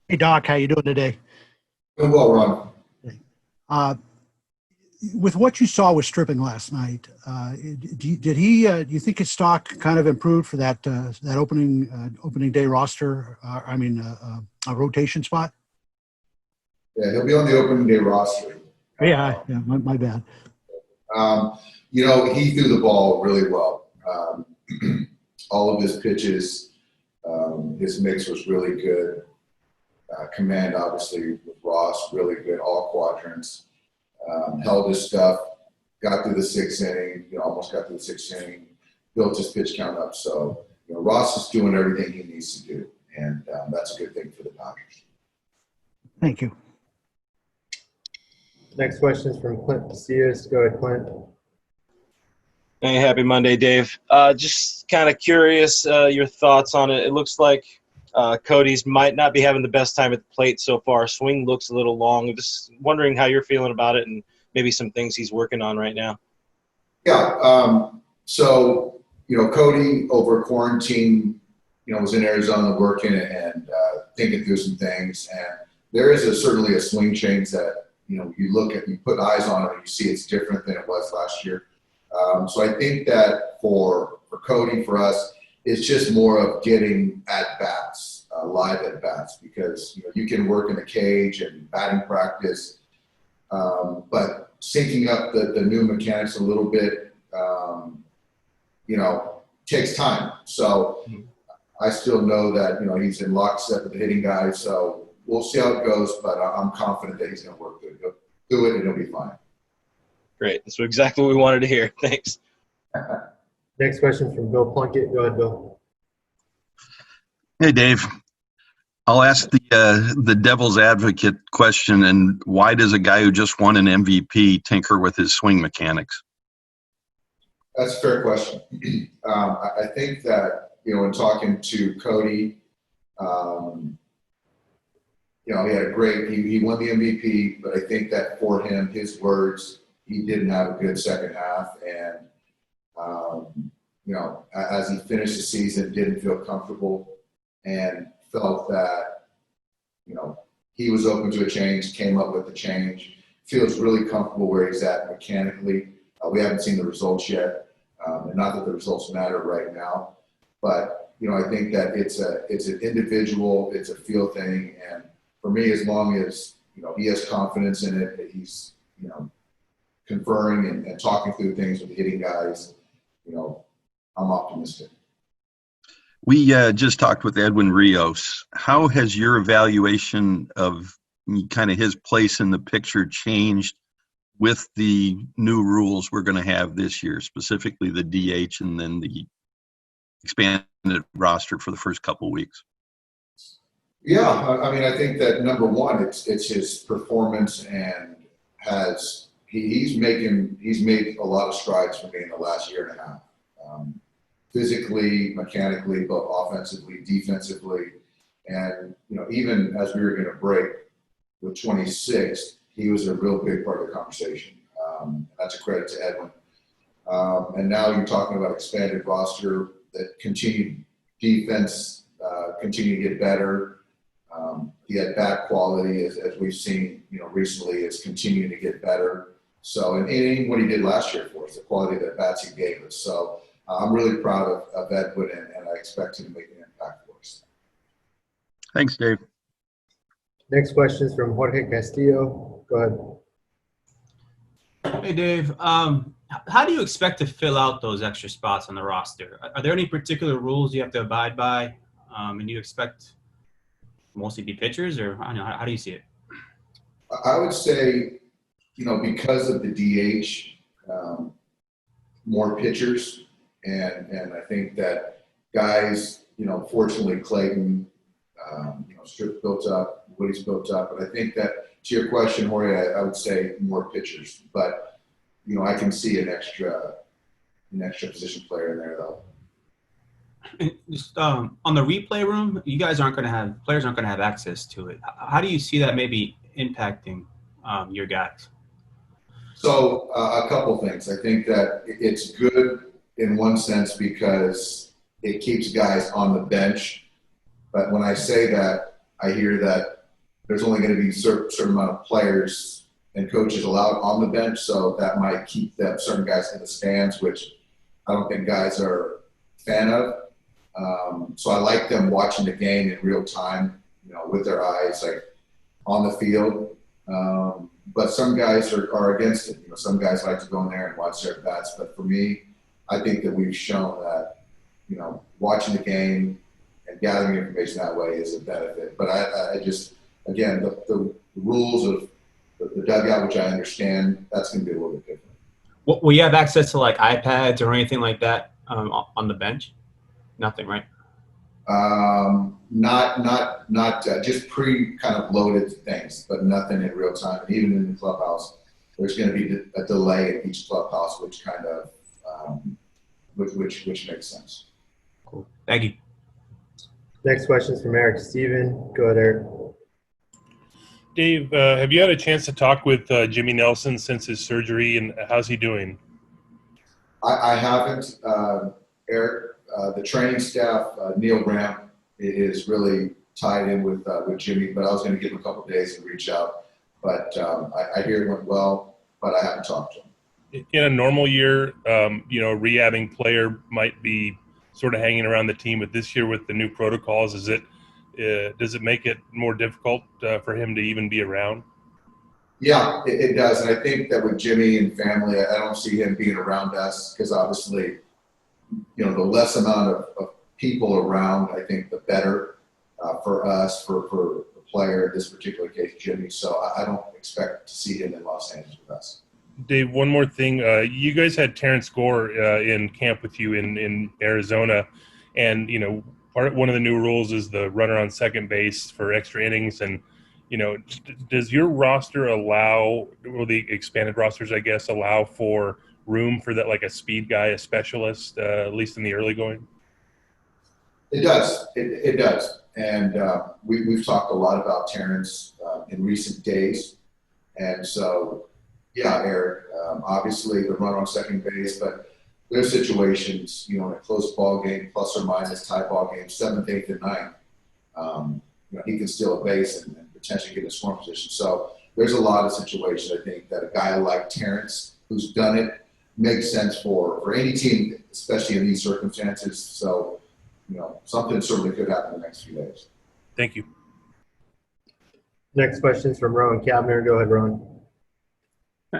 Hey Doc, how you doing today? Doing well, Ron. Uh, with what you saw with stripping last night, did he? Do you think his stock kind of improved for that opening day roster? A rotation spot. Yeah, he'll be on the opening day roster. Yeah, yeah, my bad. He threw the ball really well. All of his pitches, his mix was really good. Command, obviously, with Ross, really good, all quadrants. Held his stuff, got through the sixth inning, almost got through the sixth inning, built his pitch count up. So, Ross is doing everything he needs to do, and that's a good thing for the Dodgers. Thank you. Next question is from Clint Casillas. Go ahead, Clint. Hey, happy Monday, Dave. Just kind of curious your thoughts on it. It looks like Cody's might not be having the best time at the plate so far. Swing looks a little long. Just wondering how you're feeling about it and maybe some things he's working on right now. Yeah. Cody over quarantine, was in Arizona working and thinking through some things. And there is certainly a swing change that, you look at, you put eyes on it and you see it's different than it was last year. So I think that for Cody, for us, it's just more of getting at bats, live at bats, because you can work in the cage and batting practice, but syncing up the new mechanics a little bit, takes time. So I still know that he's in lockstep with the hitting guys. So we'll see how it goes, but I'm confident that he's going to work good. He'll do it and he'll be fine. Great. That's exactly what we wanted to hear. Thanks. Next question from Bill Plunkett. Go ahead, Bill. Hey, Dave. I'll ask the devil's advocate question. And why does a guy who just won an MVP tinker with his swing mechanics? That's a fair question. I think that, in talking to Cody, he had he won the MVP, but I think that for him, his words, he didn't have a good second half. And, as he finished the season, didn't feel comfortable and felt that, he was open to a change, came up with the change, feels really comfortable where he's at mechanically. We haven't seen the results yet, and not that the results matter right now, but, I think that it's an individual, it's a feel thing. And for me, as long as, he has confidence in it, that he's, conferring and talking through things with the hitting guys, I'm optimistic. We just talked with Edwin Rios. How has your evaluation of kind of his place in the picture changed with the new rules we're going to have this year, specifically the DH and then the expanded roster for the first couple of weeks? Yeah, I think that number one, it's his performance, and he's made a lot of strides for me in the last year and a half. Physically, mechanically, both offensively, defensively. And, even as we were going to break with 26, he was a real big part of the conversation. That's a credit to Edwin. And now you're talking about expanded roster, that continued defense, continue to get better. He had bat quality, as we've seen, recently, is continuing to get better. So, and even what he did last year for us, the quality of the bats he gave us. So, I'm really proud of Edwin, and I expect him to make an impact for us. Thanks, Dave. Next question is from Jorge Castillo. Go ahead. Hey, Dave. How do you expect to fill out those extra spots on the roster? Are there any particular rules you have to abide by? And you expect mostly be pitchers, or I don't know, how do you see it? I would say, because of the DH, more pitchers. And I think that guys, fortunately Clayton, Strip built up, Woody's built up. But I think that, to your question, Jorge, I would say more pitchers. But, I can see an extra position player in there, though. And just on the replay room, you guys players aren't going to have access to it. How do you see that maybe impacting your guys? So a couple things. I think that it's good in one sense because it keeps guys on the bench. But when I say that, I hear that there's only going to be certain amount of players and coaches allowed on the bench, so that might keep certain guys in the stands, which I don't think guys are a fan of. So I like them watching the game in real time, with their eyes, like on the field. But some guys are against it. Some guys like to go in there and watch their bats. But for me, I think that we've shown that, watching the game and gathering information that way is a benefit. But I just, again, the rules of the dugout, which I understand, that's going to be a little bit different. Will you have access to like iPads or anything like that on the bench? Nothing, right? Not just kind of loaded things, but nothing in real time. And even in the clubhouse, there's going to be a delay at each clubhouse, which kind of, which makes sense. Cool. Thank you. Next question is from Eric Steven. Go ahead, Eric. Dave, have you had a chance to talk with Jimmy Nelson since his surgery, and how's he doing? I haven't, Eric. The training staff, Neil Graham, is really tied in with Jimmy, but I was going to give him a couple of days and reach out. But I hear it went well, but I haven't talked to him. In a normal year, rehabbing player might be sort of hanging around the team, but this year with the new protocols, does it make it more difficult for him to even be around? Yeah, it does. And I think that with Jimmy and family, I don't see him being around us because obviously, the less amount of people around, I think the better for us, for the player, in this particular case, Jimmy. So I don't expect to see him in Los Angeles with us. Dave, one more thing. You guys had Terrence Gore in camp with you in Arizona, and one of the new rules is the runner on second base for extra innings. And does your roster allow, or the expanded rosters, I guess, allow for room for that, like a speed guy, a specialist, at least in the early going? It does. It does. And we've talked a lot about Terrence in recent days. And so, yeah, Eric, obviously the runner on second base, but there's situations, in a close ball game, plus or minus tie ball game, 7th, 8th, and 9th, he can steal a base and potentially get in a scoring position. So there's a lot of situations, I think, that a guy like Terrence, who's done it, makes sense for any team, especially in these circumstances. So, something certainly could happen in the next few days. Thank you. Next question is from Rowan Kabner. Go ahead, Rowan.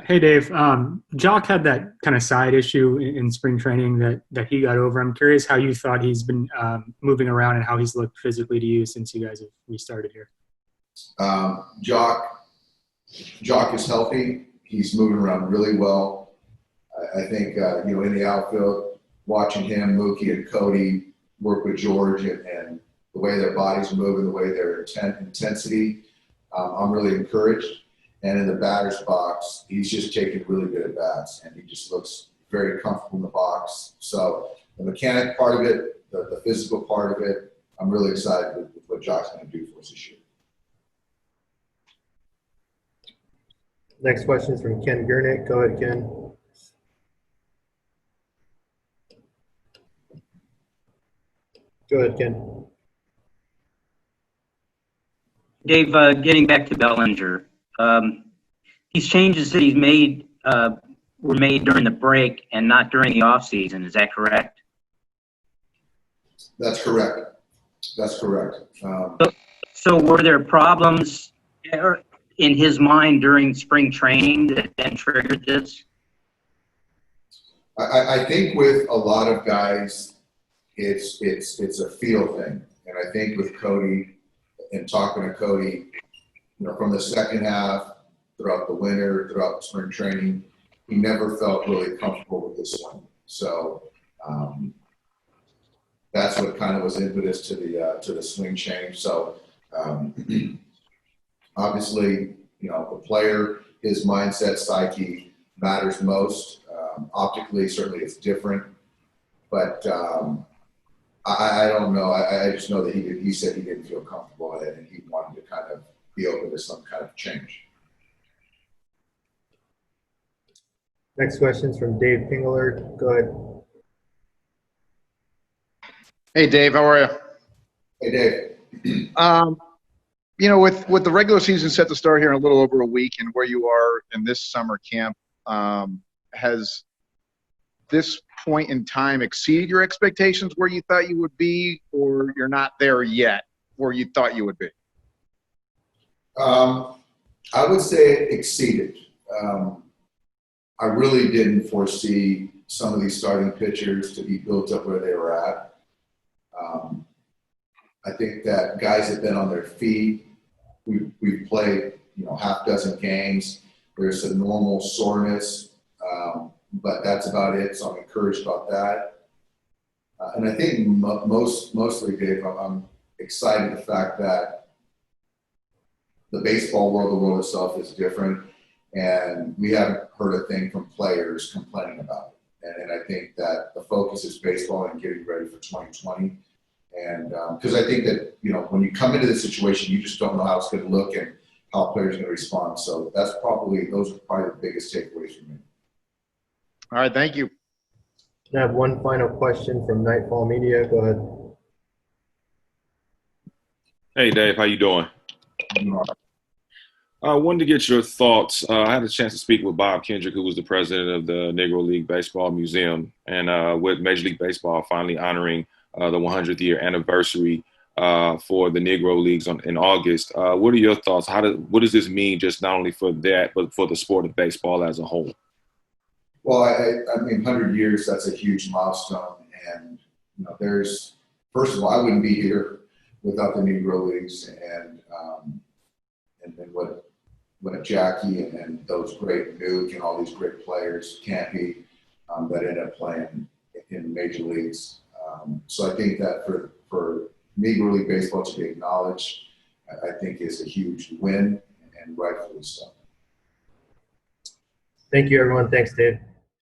Hey, Dave. Jock had that kind of side issue in spring training that he got over. I'm curious how you thought he's been moving around and how he's looked physically to you since you guys have restarted here. Jock is healthy. He's moving around really well. I think, in the outfield, watching him, Mookie, and Cody work with George and the way their bodies are moving, the way their intensity, I'm really encouraged. And in the batter's box, he's just taking really good at bats, and he just looks very comfortable in the box. So the mechanic part of it, the physical part of it, I'm really excited with what Jock's going to do for us this year. Next question is from Ken Gurnick. Go ahead, Ken. Go ahead, Ken. Dave, getting back to Bellinger, these changes that he's made were made during the break and not during the off season. Is that correct? That's correct. That's correct. So were there problems in his mind during spring training that then triggered this? I think with a lot of guys, it's a feel thing. And I think with Cody and talking to Cody, from the second half, throughout the winter, throughout the spring training, he never felt really comfortable with his swing. So that's what kind of was impetus to the swing change. So obviously, the player, his mindset, psyche matters most. Optically, certainly it's different, but I don't know. I just know that he said he didn't feel comfortable in it, and he wanted to kind of be open to some kind of change. Next question is from Dave Pingler. Go ahead. Hey, Dave, how are you? Hey, Dave. you know, with the regular season set to start here in a little over a week and where you are in this summer camp, has this point in time exceeded your expectations where you thought you would be, or you're not there yet where you thought you would be? I would say it exceeded. I really didn't foresee some of these starting pitchers to be built up where they were at. I think that guys have been on their feet. We've played, half dozen games. There's some normal soreness, but that's about it. So I'm encouraged about that. And I think mostly, Dave, I'm excited the fact that the baseball world, the world itself is different, and we haven't heard a thing from players complaining about it. And I think that the focus is baseball and getting ready for 2020. And because I think that, when you come into this situation, you just don't know how it's going to look and how players are going to respond. So those are probably the biggest takeaways for me. All right, thank you. I have one final question from Nightfall Media. Go ahead. Hey, Dave, how you doing? I wanted to get your thoughts. I had a chance to speak with Bob Kendrick, who was the president of the Negro League Baseball Museum, and with Major League Baseball finally honoring the 100th year anniversary for the Negro Leagues in August. What are your thoughts? What does this mean, just not only for that, but for the sport of baseball as a whole? Well, I mean, 100 years, that's a huge milestone. And, first of all, I wouldn't be here without the Negro Leagues and then what Jackie and those great Nuke and all these great players, Campy, that end up playing in major leagues. So I think that for Negro League Baseball to be acknowledged, I think is a huge win, and rightfully so. Thank you, everyone. Thanks, Dave.